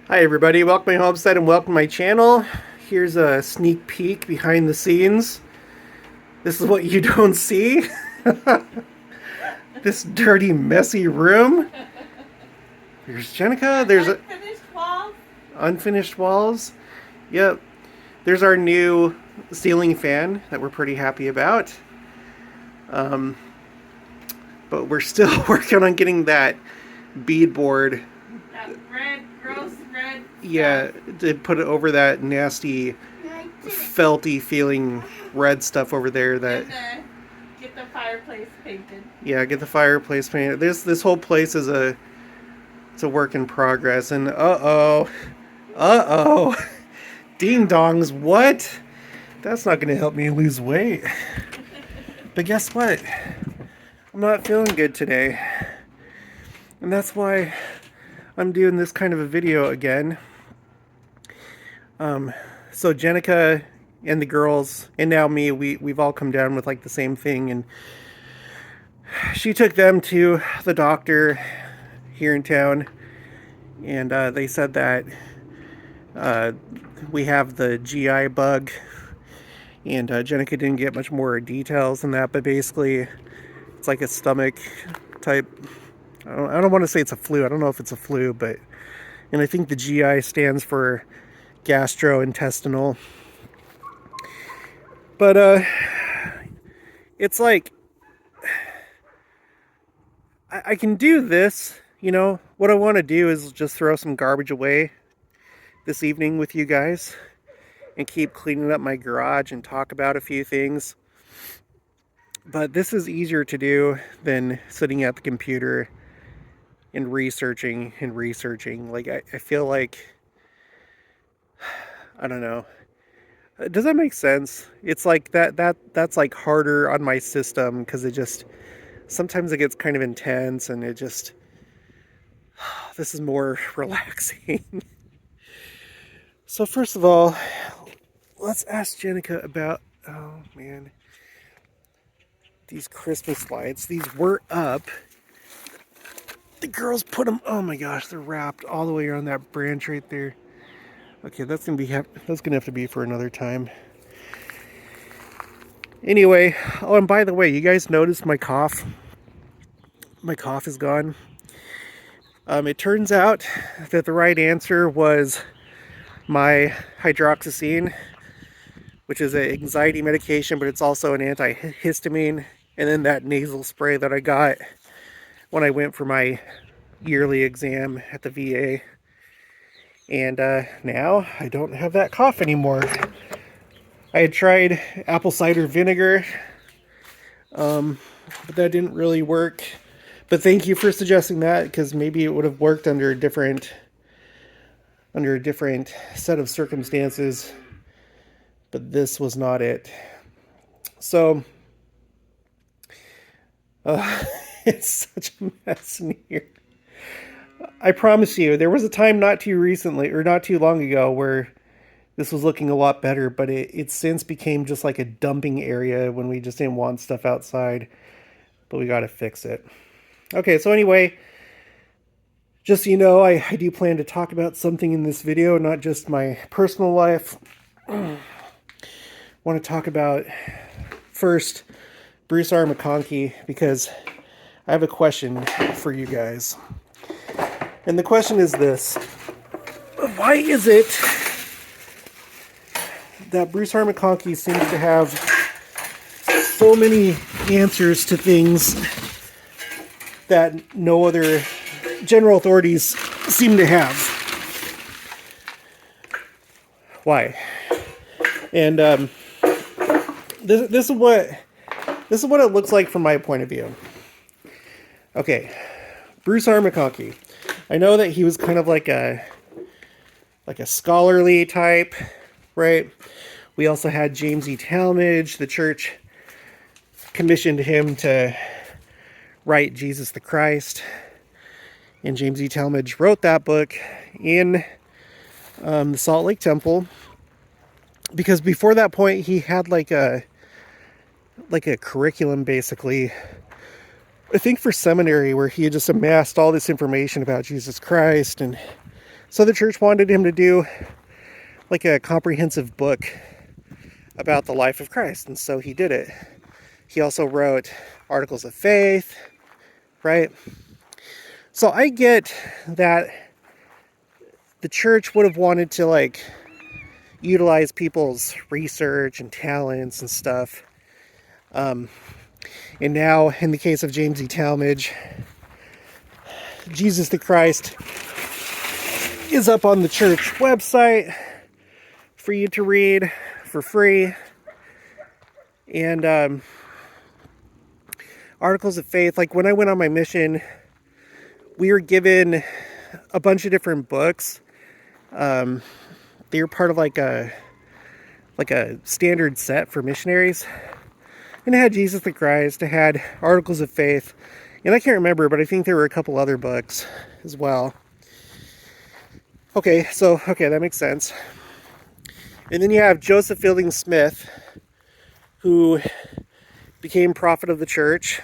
Hi everybody, welcome to my homestead and welcome to my channel. Here's a sneak peek behind the scenes. This is what you don't see. This dirty, messy room. There's Jenica, there's unfinished walls. Unfinished walls. Yep. There's our new ceiling fan that we're pretty happy about. But we're still working on getting that beadboard. That red, gross red. Yeah, to put it over that nasty, felty feeling red stuff over there. That get the fireplace painted. Yeah, get the fireplace painted. This whole place is it's a work in progress. And ding dongs. What? That's not going to help me lose weight. But guess what? I'm not feeling good today, and that's why I'm doing this kind of a video again. So Jenica and the girls, and now me, we've all come down with like the same thing, and she took them to the doctor here in town, and they said that we have the GI bug, and Jenica didn't get much more details than that, but basically it's like a stomach type. I don't want to say it's a flu. I don't know if it's a flu, but, and I think the GI stands for gastrointestinal. But it's like, I can do this, you know. What I want to do is just throw some garbage away this evening with you guys and keep cleaning up my garage and talk about a few things. But this is easier to do than sitting at the computer and researching. Like, I feel like, I don't know. Does that make sense? It's like that's like harder on my system because it just, sometimes it gets kind of intense, and it just, this is more relaxing. So first of all, let's ask Jenica about, oh man, these Christmas lights. These were up. The girls put them, oh my gosh, they're wrapped all the way around that branch right there. Okay, that's gonna have to be for another time. Anyway, oh, and by the way, you guys noticed my cough? My cough is gone. It turns out that the right answer was my hydroxyzine, which is an anxiety medication, but it's also an antihistamine, and then that nasal spray that I got when I went for my yearly exam at the VA. And now I don't have that cough anymore. I had tried apple cider vinegar, but that didn't really work. But thank you for suggesting that, because maybe it would have worked under a different set of circumstances. But this was not it. So it's such a mess in here. I promise you, there was a time not too recently, or not too long ago, where this was looking a lot better, but it since became just like a dumping area when we just didn't want stuff outside. But we got to fix it. Okay, so anyway, just so you know, I do plan to talk about something in this video, not just my personal life. I want to talk about, first, Bruce R. McConkie, because I have a question for you guys. And the question is this: why is it that Bruce R. McConkie seems to have so many answers to things that no other general authorities seem to have? Why? And this is what it looks like from my point of view. Okay, Bruce R. McConkie. I know that he was kind of like a scholarly type, right? We also had James E. Talmage. The church commissioned him to write Jesus the Christ, and James E. Talmage wrote that book in the Salt Lake Temple, because before that point he had like a curriculum, basically, I think for seminary, where he had just amassed all this information about Jesus Christ and So the church wanted him to do like a comprehensive book about the life of Christ, and so he did it. He also wrote articles of faith, right? So I get that the church would have wanted to like utilize people's research and talents and stuff. And now, in the case of James E. Talmage, Jesus the Christ is up on the church website for you to read for free. And articles of faith, like when I went on my mission, we were given a bunch of different books. They were part of like a standard set for missionaries. And it had Jesus the Christ, it had articles of faith, and I can't remember, but I think there were a couple other books as well. Okay, that makes sense. And then you have Joseph Fielding Smith, who became prophet of the church,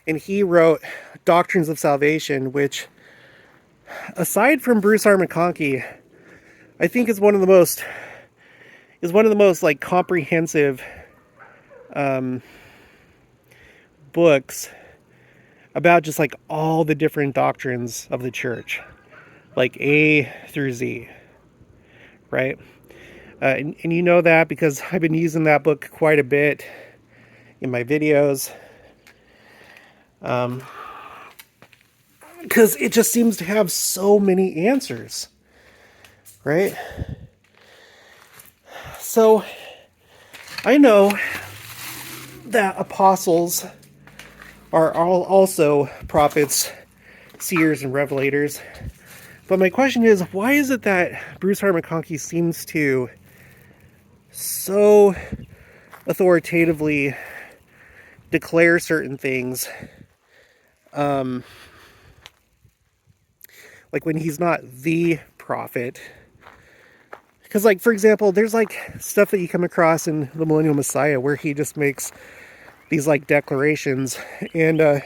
and he wrote Doctrines of Salvation, which, aside from Bruce R. McConkie, I think is one of the most like comprehensive books about just like all the different doctrines of the church, like A through Z, right? And you know that because I've been using that book quite a bit in my videos, because it just seems to have so many answers, right? So I know that apostles are all also prophets, seers, and revelators. But my question is, why is it that Bruce R. McConkie seems to so authoritatively declare certain things, like when he's not the prophet? Because, like, for example, there's like stuff that you come across in the Millennium Messiah where he just makes these like declarations, and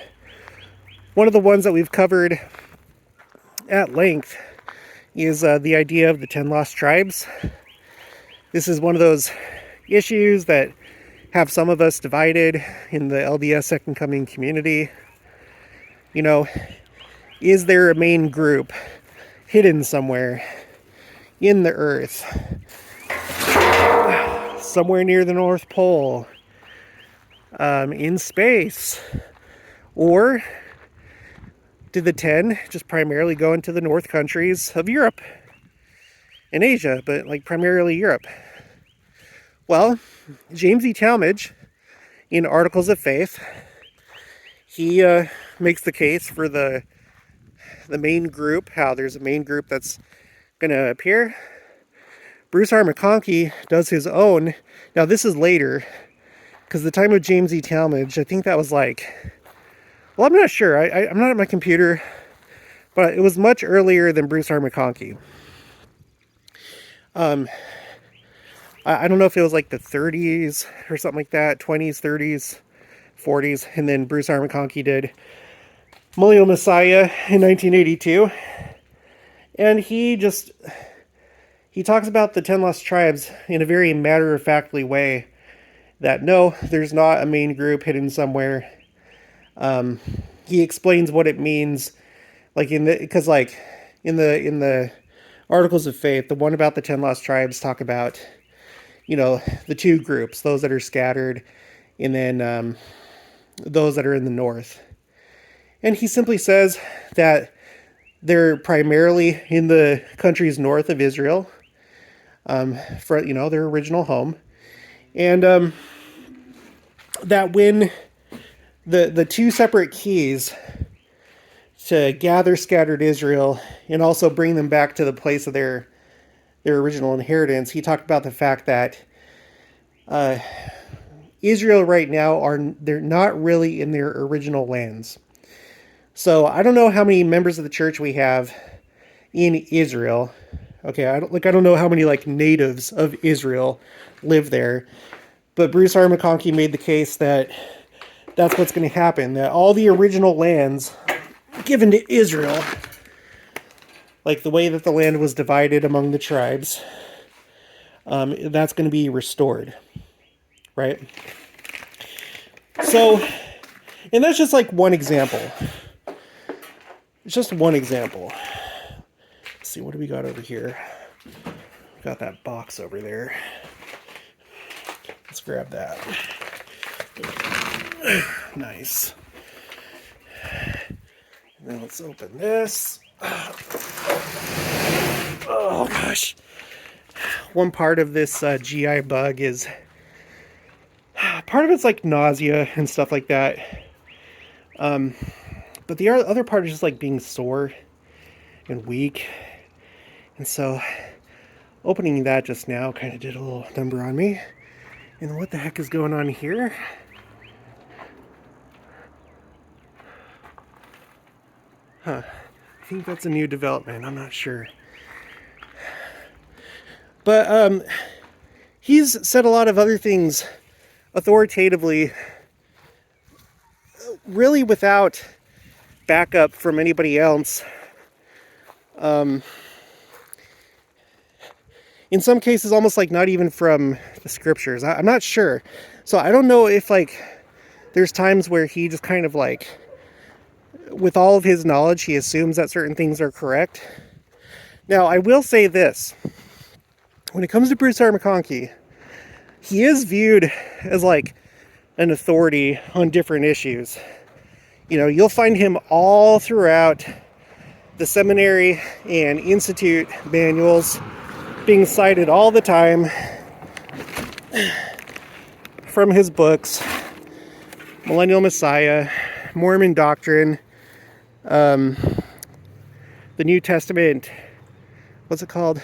one of the ones that we've covered at length is the idea of the 10 lost tribes. This is one of those issues that have some of us divided in the LDS Second Coming community. You know, is there a main group hidden somewhere in the earth, somewhere near the North Pole, in space? Or did the 10 just primarily go into the north countries of Europe and Asia, but like primarily Europe? Well, James E. Talmage, in Articles of Faith, he makes the case for the main group, how there's a main group that's going to appear. Bruce R. McConkie does his own. Now, this is later, because the time of James E. Talmage, I think that was like, well, I'm not sure. I'm not at my computer, but it was much earlier than Bruce R. McConkie. I don't know if it was like the 30s or something like that, 20s, 30s, 40s, and then Bruce R. McConkie did Millennium Messiah in 1982, and he talks about the 10 lost tribes in a very matter-of-factly way, that no, there's not a main group hidden somewhere. He explains what it means, like in the Articles of Faith, the one about the 10 lost tribes talk about, you know, the two groups, those that are scattered, and then those that are in the north. And he simply says that they're primarily in the countries north of Israel, for, you know, their original home. And that when the two separate keys to gather scattered Israel and also bring them back to the place of their original inheritance, he talked about the fact that Israel right now they're not really in their original lands. So I don't know how many members of the church we have in Israel. Okay, I don't know how many like natives of Israel live there, but Bruce R. McConkie made the case that that's what's going to happen, that all the original lands given to Israel like the way that the land was divided among the tribes, that's going to be restored, right? So, and that's just like one example. It's just one example. Let's see, what do we got over here? Got that box over there. Let's grab that. Nice. And then let's open this. Oh gosh. One part of this GI bug is, part of it's like nausea and stuff like that. But the other part is just like being sore and weak. And so opening that just now kind of did a little number on me. And what the heck is going on here? Huh. I think that's a new development. I'm not sure. But he's said a lot of other things authoritatively, really without backup from anybody else. In some cases, almost like not even from the scriptures. I'm not sure. So I don't know if like there's times where he just kind of like, with all of his knowledge, he assumes that certain things are correct. Now, I will say this. When it comes to Bruce R. McConkie, he is viewed as like an authority on different issues. You know, you'll find him all throughout the seminary and institute manuals being cited all the time from his books, Millennium, Messiah, Mormon Doctrine, the New Testament, what's it called?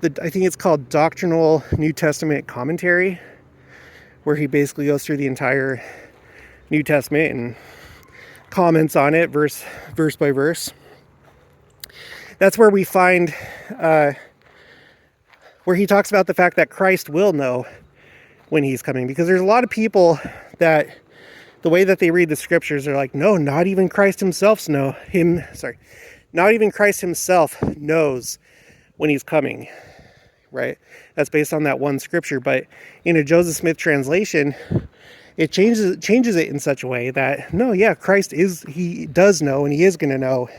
I think it's called Doctrinal New Testament Commentary, where he basically goes through the entire New Testament and comments on it verse by verse. That's where we find where he talks about the fact that Christ will know when he's coming, because there's a lot of people that the way that they read the scriptures are like, no, not even Christ himself not even Christ himself knows when he's coming, right? That's based on that one scripture. But in a Joseph Smith translation, it changes it in such a way that, no, yeah, he does know, and he is going to know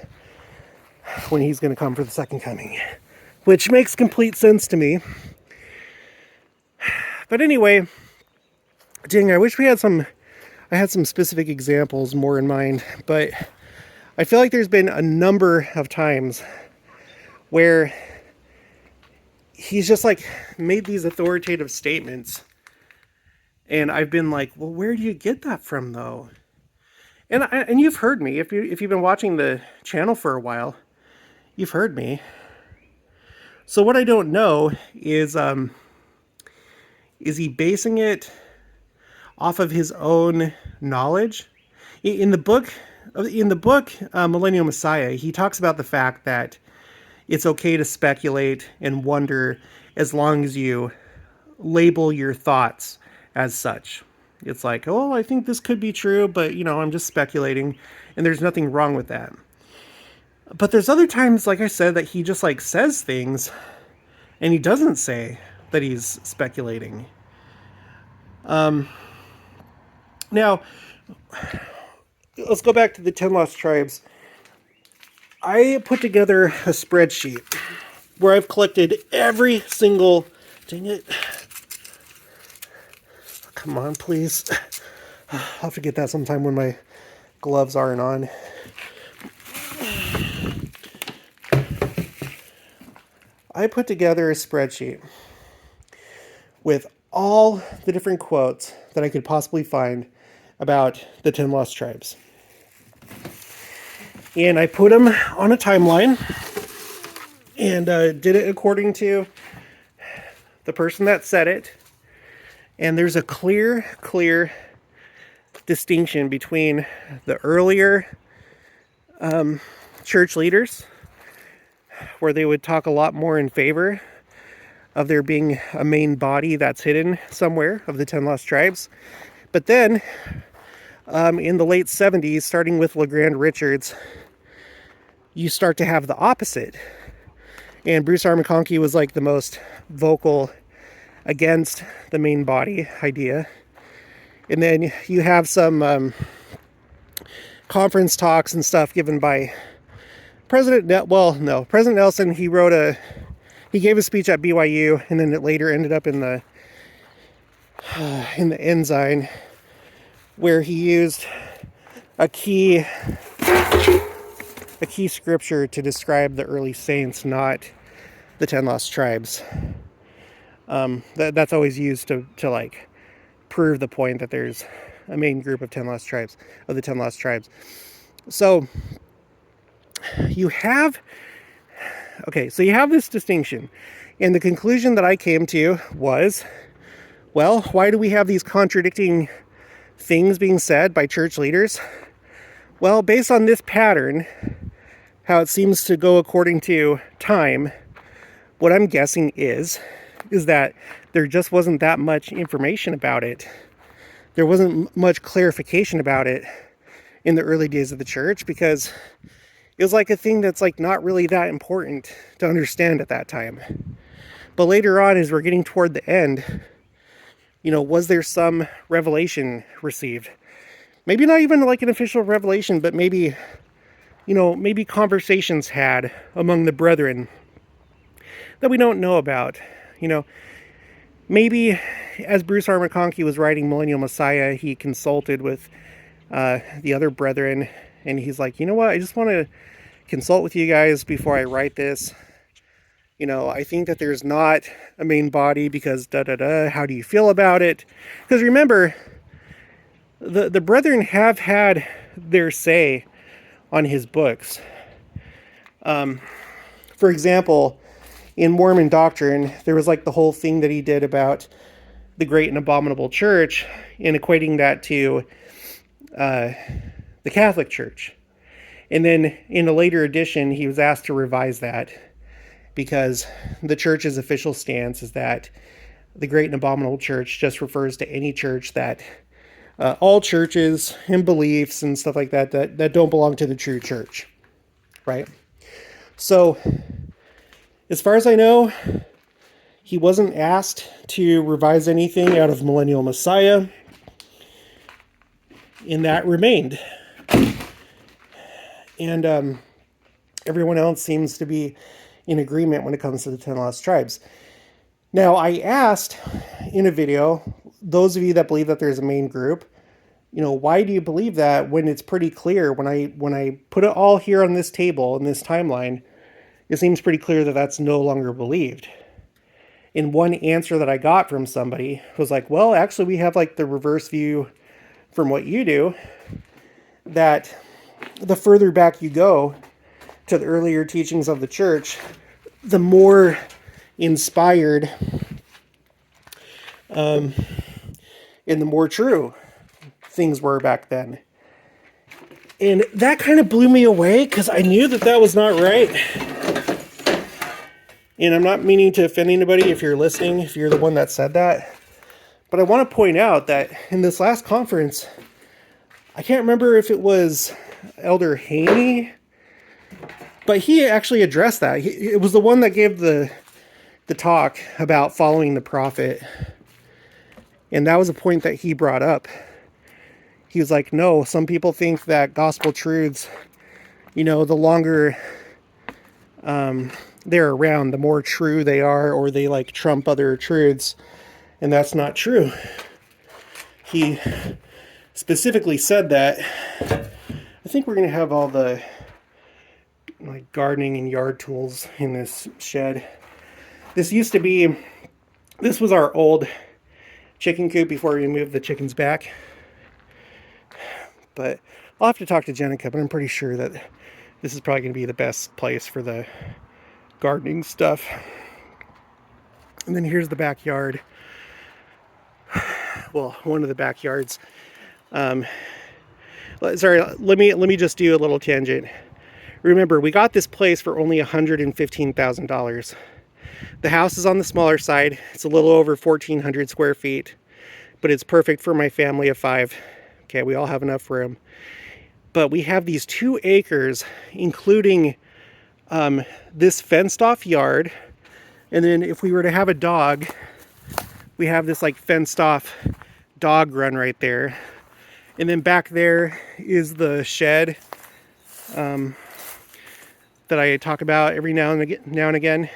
when he's going to come for the second coming, which makes complete sense to me. But anyway, dang, I wish I had some specific examples more in mind, but I feel like there's been a number of times where he's just like made these authoritative statements, and I've been like, well, where do you get that from though? And you've heard me, if you've been watching the channel for a while, you've heard me. So what I don't know is he basing it off of his own knowledge? In the book, Millennium, Messiah, he talks about the fact that it's okay to speculate and wonder as long as you label your thoughts as such. It's like, oh, I think this could be true, but, I'm just speculating, and there's nothing wrong with that. But there's other times, like I said, that he just like says things and he doesn't say that he's speculating. Now, let's go back to the 10 lost tribes. I put together a spreadsheet where I've collected every single... Dang it. Come on, please. I'll have to get that sometime when my gloves aren't on. I put together a spreadsheet with all the different quotes that I could possibly find about the 10 lost tribes. And I put them on a timeline and did it according to the person that said it. And there's a clear distinction between the earlier church leaders, where they would talk a lot more in favor of there being a main body that's hidden somewhere of the 10 lost tribes. But then, in the late 70s, starting with LeGrand Richards, you start to have the opposite. And Bruce R. McConkie was like the most vocal against the main body idea. And then you have some conference talks and stuff given by President Nelson. He gave a speech at BYU, and then it later ended up in the Ensign, where he used a key scripture to describe the early saints, not the 10 lost tribes. That's always used to like prove the point that there's a main group of the 10 lost tribes. So you have this distinction, and the conclusion that I came to was, well, why do we have these contradicting things being said by church leaders? Well, based on this pattern, how it seems to go according to time, what I'm guessing is that there just wasn't that much information about it. There wasn't much clarification about it in the early days of the church, because it was like a thing that's like not really that important to understand at that time. But later on, as we're getting toward the end, was there some revelation received? Maybe not even like an official revelation, but maybe conversations had among the brethren that we don't know about. Maybe as Bruce R. McConkie was writing Millennium, Messiah, he consulted with the other brethren, and he's like, you know what, I just want to consult with you guys before I write this. I think that there's not a main body because how do you feel about it? Because remember, the brethren have had their say on his books. For example, in Mormon Doctrine, there was like the whole thing that he did about the great and abominable church and equating that to the Catholic Church. And then in a later edition, he was asked to revise that, because the church's official stance is that the great and abominable church just refers to any church that all churches and beliefs and stuff like that don't belong to the true church, right? So as far as I know, he wasn't asked to revise anything out of Millennial Messiah, and that remained. And everyone else seems to be in agreement when it comes to the 10 lost tribes. Now, I asked in a video, those of you that believe that there's a main group, why do you believe that when it's pretty clear? When I put it all here on this table, in this timeline, it seems pretty clear that that's no longer believed. And one answer that I got from somebody was like, well, actually, we have like the reverse view from what you do, that the further back you go to the earlier teachings of the church, the more inspired and the more true things were back then. And that kind of blew me away, because I knew that was not right. And I'm not meaning to offend anybody if you're listening, if you're the one that said that. But I want to point out that in this last conference, I can't remember if it was Elder Haney, but he actually addressed that. It was the one that gave the talk about following the prophet. And that was a point that he brought up. He was like, no, some people think that gospel truths, the longer they're around, the more true they are, or they like trump other truths. And that's not true. He specifically said that. I think we're going to have all the like gardening and yard tools in this shed. This was our old chicken coop before we moved the chickens back. But I'll have to talk to Jenica, but I'm pretty sure that this is probably going to be the best place for the gardening stuff. And then here's the backyard. Well, one of the backyards. Sorry, let me just do a little tangent. Remember, we got this place for only $115,000. The house is on the smaller side. It's a little over 1,400 square feet, but it's perfect for my family of 5. Okay, we all have enough room. But we have these 2 acres, including this fenced off yard. And then if we were to have a dog, we have this like fenced off dog run right there. And then back there is the shed that I talk about every now and again,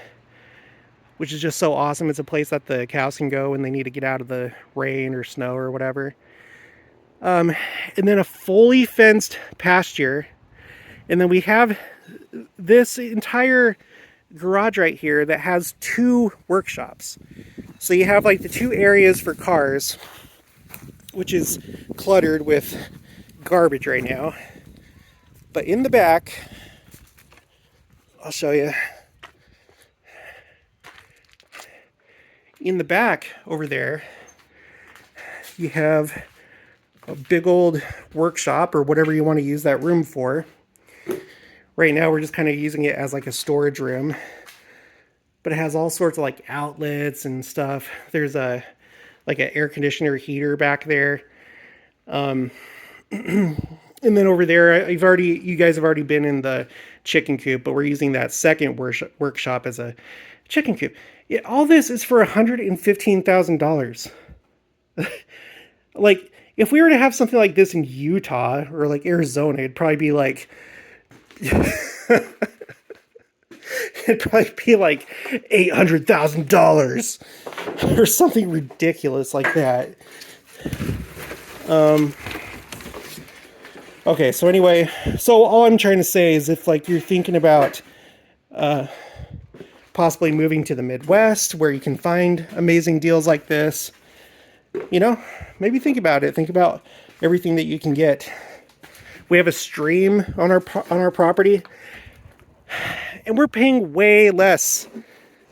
which is just so awesome. It's a place that the cows can go when they need to get out of the rain or snow or whatever. And then a fully fenced pasture. And then we have this entire garage right here that has 2 workshops. So you have like the 2 areas for cars, which is cluttered with garbage right now. But in the back, I'll show you. In the back over there, you have a big old workshop or whatever you want to use that room for. Right now we're just kind of using it as like a storage room, but it has all sorts of like outlets and stuff. There's a like an air conditioner heater back there. And then over there, you guys have already been in the chicken coop, but we're using that second workshop as a chicken coop. All this is for $115,000. Like, if we were to have something like this in Utah or like Arizona, it'd probably be like, $800,000 or something ridiculous like that. Okay, so anyway, so all I'm trying to say is if like you're thinking about possibly moving to the Midwest where you can find amazing deals like this, you know, maybe think about it. Think about everything that you can get. We have a stream on our property, and we're paying way less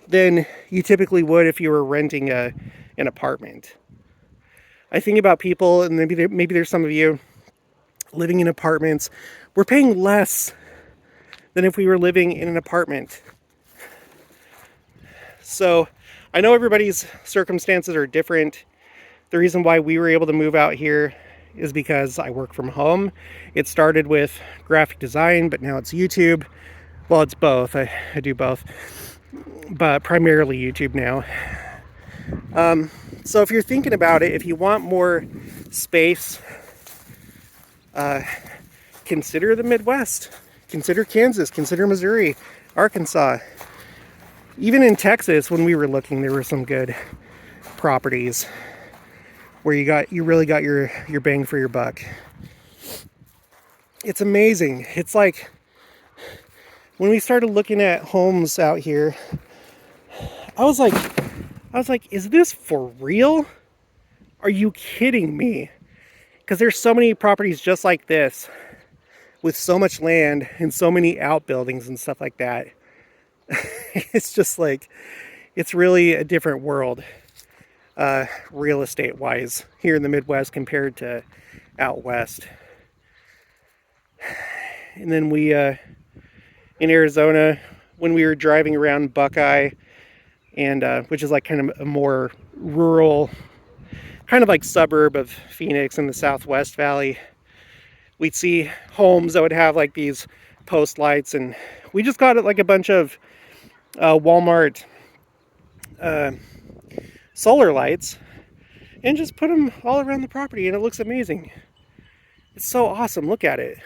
than you typically would if you were renting an apartment. I think about people, and maybe there's some of you living in apartments. We're paying less than if we were living in an apartment. So I know everybody's circumstances are different. The reason why we were able to move out here is because I work from home. It started with graphic design, but now it's YouTube. Well, it's both. I do both, but primarily YouTube now. So if you're thinking about it, if you want more space, consider the Midwest. Consider Kansas. Consider Missouri, Arkansas. Even in Texas, when we were looking, there were some good properties where you really got your bang for your buck. It's amazing. It's like when we started looking at homes out here, I was like, is this for real? Are you kidding me? Because there's so many properties just like this with so much land and so many outbuildings and stuff like that. It's just like, it's really a different world, real estate wise, here in the Midwest compared to out west. And then we, in Arizona, when we were driving around Buckeye, and which is like kind of a more rural, kind of like suburb of Phoenix in the Southwest Valley, we'd see homes that would have like these post lights, and we just got like a bunch of Walmart solar lights and just put them all around the property, and it looks amazing. It's so awesome. Look at it.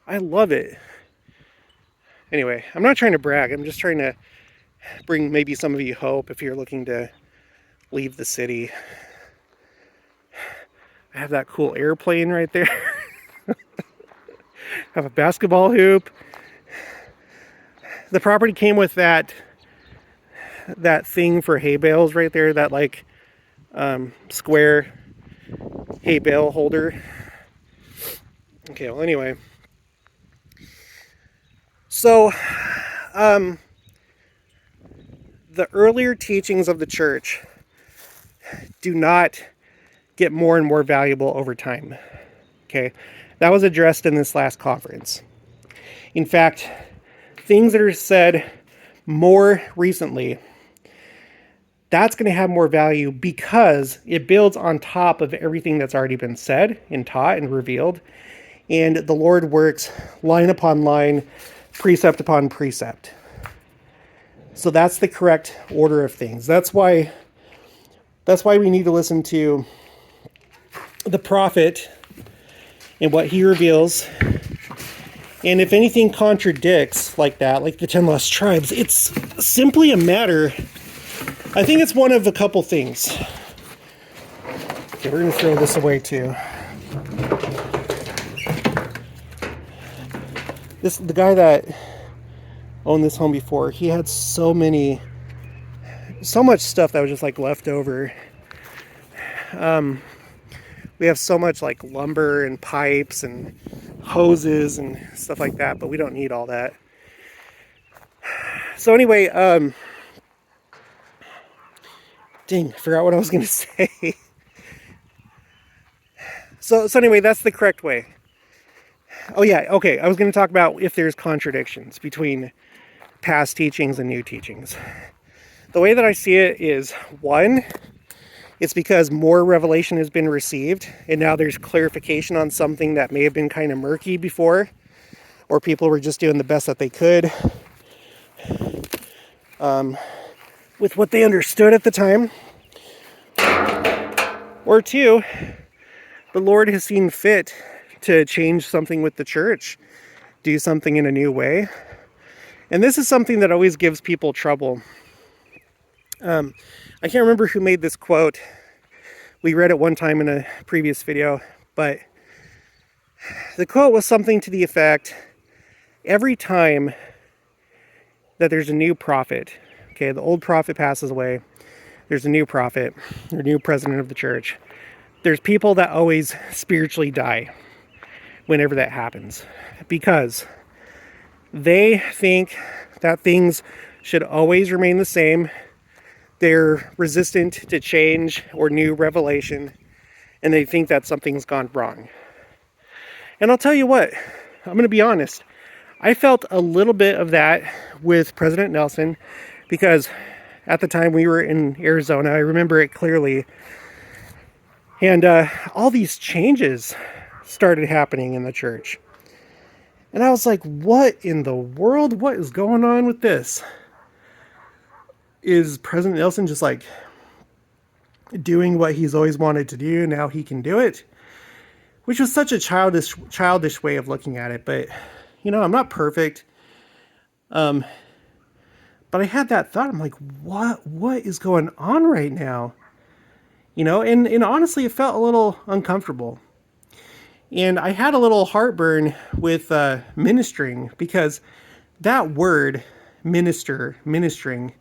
I love it. Anyway, I'm not trying to brag. I'm just trying to bring maybe some of you hope if you're looking to leave the city. I have that cool airplane right there. I have a basketball hoop. The property came with that thing for hay bales right there, that like square hay bale holder. Okay, well anyway. So the earlier teachings of the church do not get more and more valuable over time. Okay, that was addressed in this last conference. In fact, things that are said more recently, that's going to have more value because it builds on top of everything that's already been said and taught and revealed. And the Lord works line upon line, precept upon precept. So that's the correct order of things. That's why we need to listen to the prophet and what he reveals. And if anything contradicts like that, like the 10 lost tribes, it's simply a matter, I think it's one of a couple things. Okay, we're going to throw this away too. The guy that owned this home before, he had so much stuff that was just like left over. We have so much like lumber and pipes and hoses and stuff like that, but we don't need all that. So anyway, dang, I forgot what I was going to say. So anyway, that's the correct way. Oh yeah, okay, I was going to talk about if there's contradictions between past teachings and new teachings. The way that I see it is, one, it's because more revelation has been received, and now there's clarification on something that may have been kind of murky before, or people were just doing the best that they could with what they understood at the time. Or two, the Lord has seen fit to change something with the church, do something in a new way. And this is something that always gives people trouble. I can't remember who made this quote. We read it one time in a previous video, but the quote was something to the effect, every time that there's a new prophet, okay, the old prophet passes away, there's a new prophet, or new president of the church, there's people that always spiritually die whenever that happens, because they think that things should always remain the same. They're resistant to change or new revelation, and they think that something's gone wrong. And I'll tell you what, I'm going to be honest, I felt a little bit of that with President Nelson, because at the time we were in Arizona, I remember it clearly, and all these changes started happening in the church. And I was like, what in the world? What is going on with this? Is President Nelson just like doing what he's always wanted to do? Now he can do it? Which was such a childish way of looking at it. But, you know, I'm not perfect. But I had that thought. I'm like, what is going on right now? You know, and honestly, it felt a little uncomfortable. And I had a little heartburn with ministering, because that word, ministering,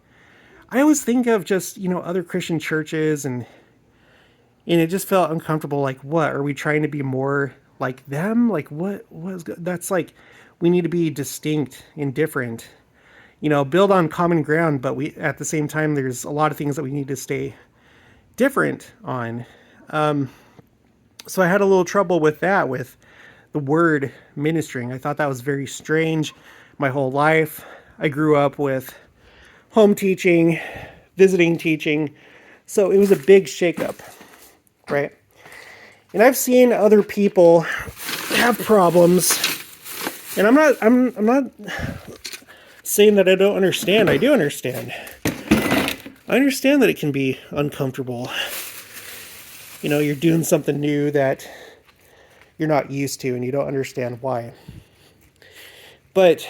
I always think of just, you know, other Christian churches, and it just felt uncomfortable. Like, what, are we trying to be more like them? Like, what is that's like, we need to be distinct and different, you know, build on common ground, but we, at the same time, there's a lot of things that we need to stay different on. So I had a little trouble with that, with the word ministering. I thought that was very strange. My whole life, I grew up with home teaching, visiting teaching, so it was a big shakeup, right? And I've seen other people have problems, and I'm not saying that I don't understand. I do understand. I understand that it can be uncomfortable. You know, you're doing something new that you're not used to, and you don't understand why. But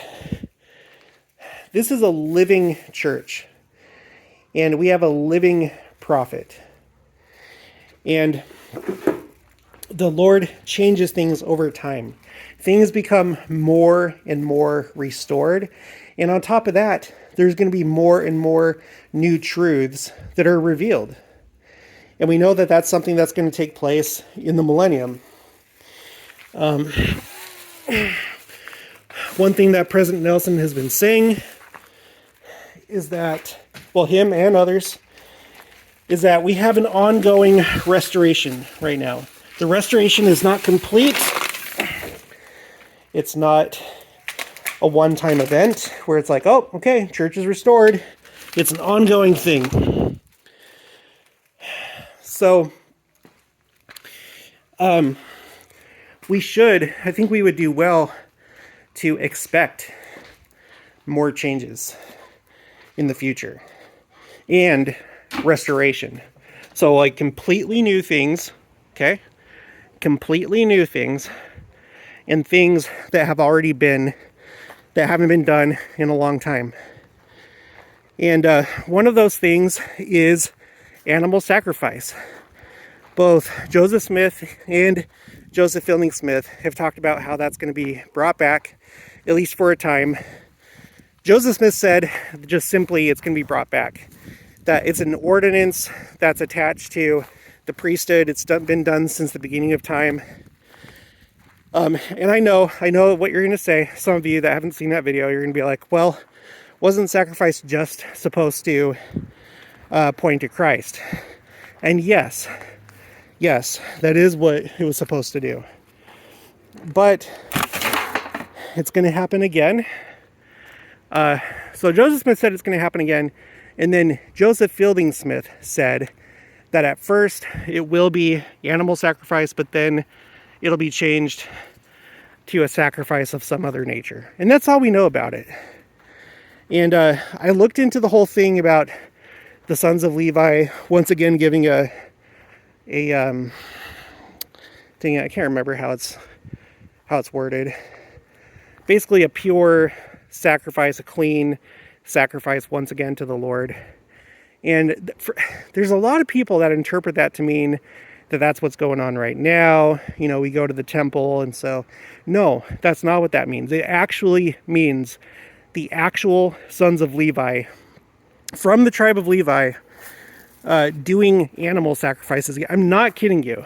this is a living church, and we have a living prophet. And the Lord changes things over time. Things become more and more restored. And on top of that, there's going to be more and more new truths that are revealed. And we know that that's something that's going to take place in the millennium. One thing that President Nelson has been saying is that, well, him and others, is that we have an ongoing restoration right now. The restoration is not complete. It's not a one-time event where it's like, oh, okay, church is restored. It's an ongoing thing. So, I think we would do well to expect more changes in the future and restoration. So like completely new things, okay? Completely new things, and things that have already been, that haven't been done in a long time. And one of those things is animal sacrifice. Both Joseph Smith and Joseph Fielding Smith have talked about how that's going to be brought back, at least for a time. Joseph Smith said just simply it's going to be brought back. That it's an ordinance that's attached to the priesthood. It's been done since the beginning of time. And I know what you're going to say. Some of you that haven't seen that video, you're going to be like, well, wasn't sacrifice just supposed to point to Christ? And yes, that is what it was supposed to do. But it's going to happen again. So Joseph Smith said it's going to happen again. And then Joseph Fielding Smith said that at first it will be animal sacrifice, but then it'll be changed to a sacrifice of some other nature. And that's all we know about it. And I looked into the whole thing about the sons of Levi once again giving a thing. I can't remember how it's worded. Basically a pure sacrifice, a clean sacrifice once again to the Lord. And there's a lot of people that interpret that to mean that that's what's going on right now. You know, we go to the temple, and so no, that's not what that means. It actually means the actual sons of Levi from the tribe of Levi doing animal sacrifices. I'm not kidding you.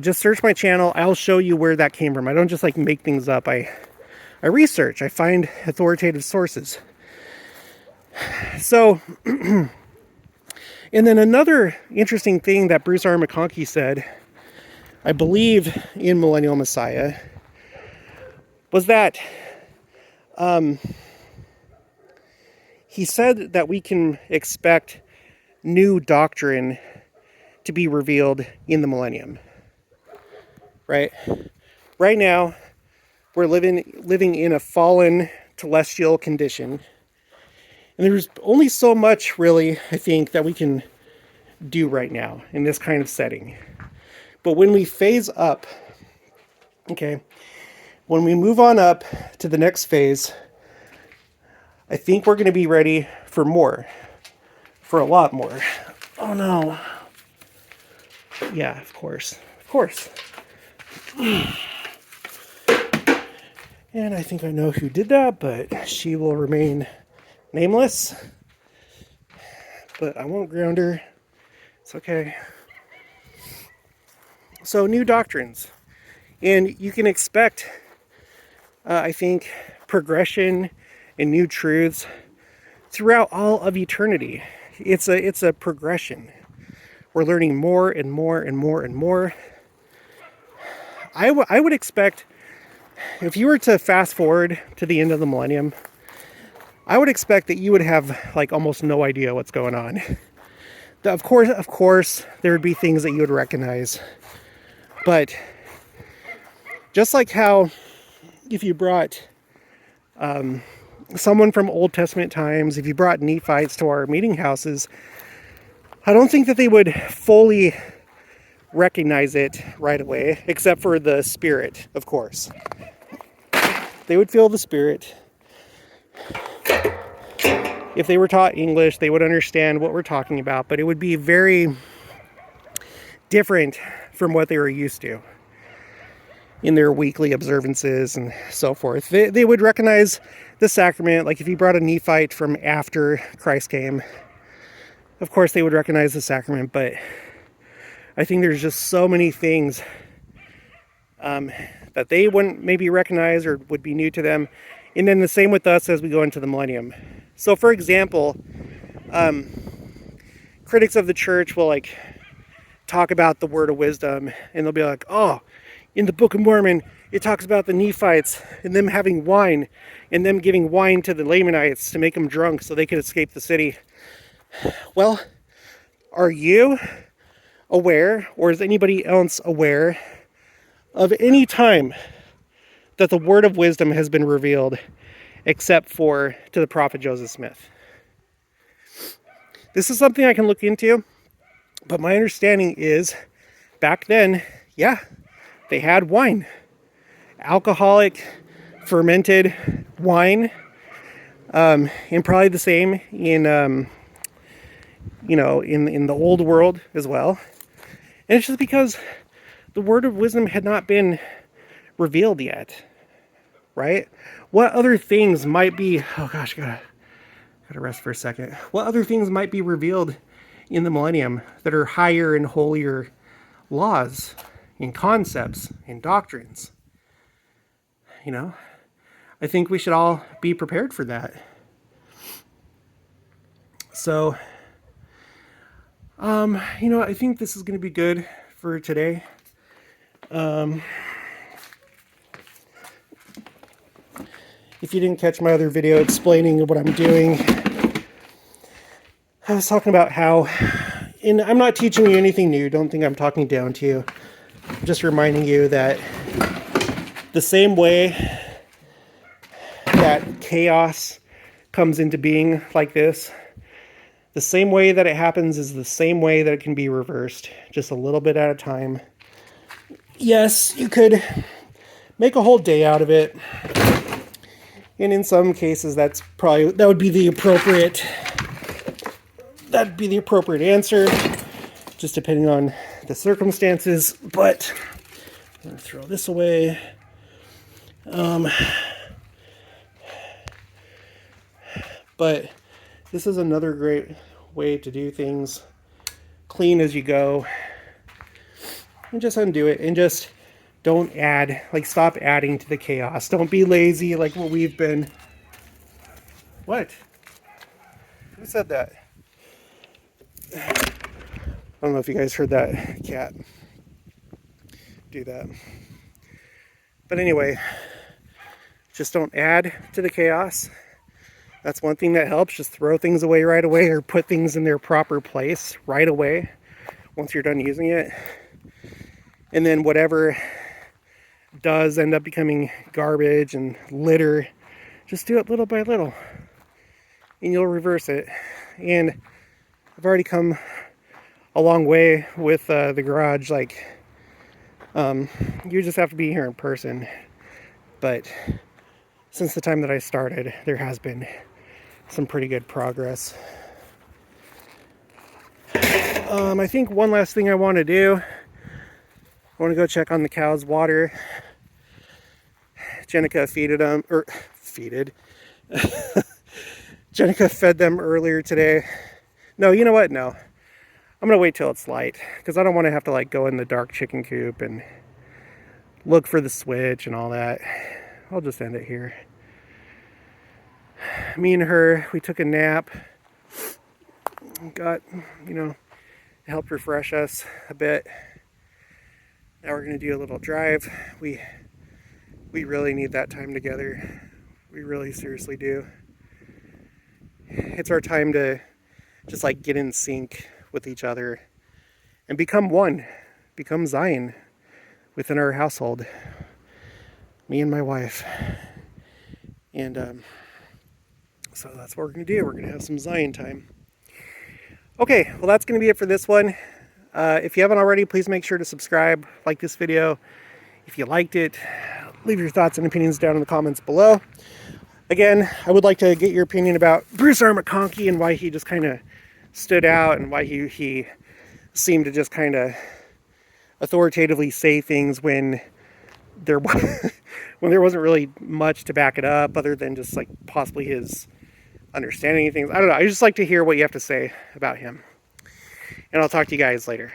Just search my channel. I'll show you where that came from. I don't just like make things up. I research. I find authoritative sources. So, and then another interesting thing that Bruce R. McConkie said, I believe in Millennium Messiah, was that he said that we can expect new doctrine to be revealed in the millennium. Right? Right now, we're living in a fallen celestial condition. And there's only so much, really, I think, that we can do right now in this kind of setting. But when we phase up, okay, when we move on up to the next phase, I think we're going to be ready for more. For a lot more. Oh no. Yeah, of course. Of course. And I think I know who did that, but she will remain nameless. But I won't ground her. It's okay. So, new doctrines. And you can expect, I think, progression and new truths throughout all of eternity. It's a progression. We're learning more and more and more and more. I would expect, if you were to fast forward to the end of the millennium, I would expect that you would have like almost no idea what's going on. Of course, there would be things that you would recognize. But just like how if you brought someone from Old Testament times, if you brought Nephites to our meeting houses, I don't think that they would fully recognize it right away, except for the Spirit, of course. They would feel the Spirit. If they were taught English, they would understand what we're talking about, but it would be very different from what they were used to in their weekly observances and so forth. They would recognize the sacrament. Like if you brought a Nephite from after Christ came, of course they would recognize the sacrament, but I think there's just so many things that they wouldn't maybe recognize or would be new to them. And then the same with us as we go into the millennium. So for example, critics of the church will like talk about the word of wisdom, and they'll be like, oh, in the Book of Mormon, it talks about the Nephites and them having wine and them giving wine to the Lamanites to make them drunk so they could escape the city. Well, are you aware, or is anybody else aware of any time that the word of wisdom has been revealed except for to the prophet Joseph Smith. This is something I can look into, but my understanding is back then, yeah, they had wine. Alcoholic, fermented wine, and probably the same in, in the old world as well. And it's just because the word of wisdom had not been revealed yet, right? What other things might be, oh gosh, gotta rest for a second. What other things might be revealed in the millennium that are higher and holier laws and concepts and doctrines? You know, I think we should all be prepared for that. So, I think this is going to be good for today. If you didn't catch my other video explaining what I'm doing, I was talking about how, and I'm not teaching you anything new, don't think I'm talking down to you. I'm just reminding you that the same way that chaos comes into being like this, the same way that it happens is the same way that it can be reversed, just a little bit at a time. Yes, you could make a whole day out of it, and in some cases that would be the appropriate answer, just depending on the circumstances. But I'm going to throw this away. But this is another great way to do things. Clean as you go. And just undo it. And just don't add. Stop adding to the chaos. Don't be lazy like what we've been. What? Who said that? I don't know if you guys heard that cat do that. But anyway, just don't add to the chaos. That's one thing that helps. Just throw things away right away, or put things in their proper place right away once you're done using it. And then whatever does end up becoming garbage and litter, just do it little by little, and you'll reverse it. And I've already come a long way with the garage. You just have to be here in person. But since the time that I started, there has been some pretty good progress. I think one last thing I want to do, I want to go check on the cows' water. Jenica Jenica fed them earlier today. No, you know what? No. I'm going to wait till it's light, because I don't want to have to go in the dark chicken coop and look for the switch and all that. I'll just end it here. Me and her, we took a nap. Got, it helped refresh us a bit. Now we're going to do a little drive. We really need that time together. We really seriously do. It's our time to just get in sync with each other and become one, become Zion within our household. Me and my wife. And so that's what we're going to do. We're going to have some Zion time. Okay, well, that's going to be it for this one. If you haven't already, please make sure to subscribe, like this video. If you liked it, leave your thoughts and opinions down in the comments below. Again, I would like to get your opinion about Bruce R. McConkie and why he just kind of stood out, and why he seemed to just kind of authoritatively say things when there wasn't really much to back it up, other than just possibly his understanding of things. I don't know. I just like to hear what you have to say about him. And I'll talk to you guys later.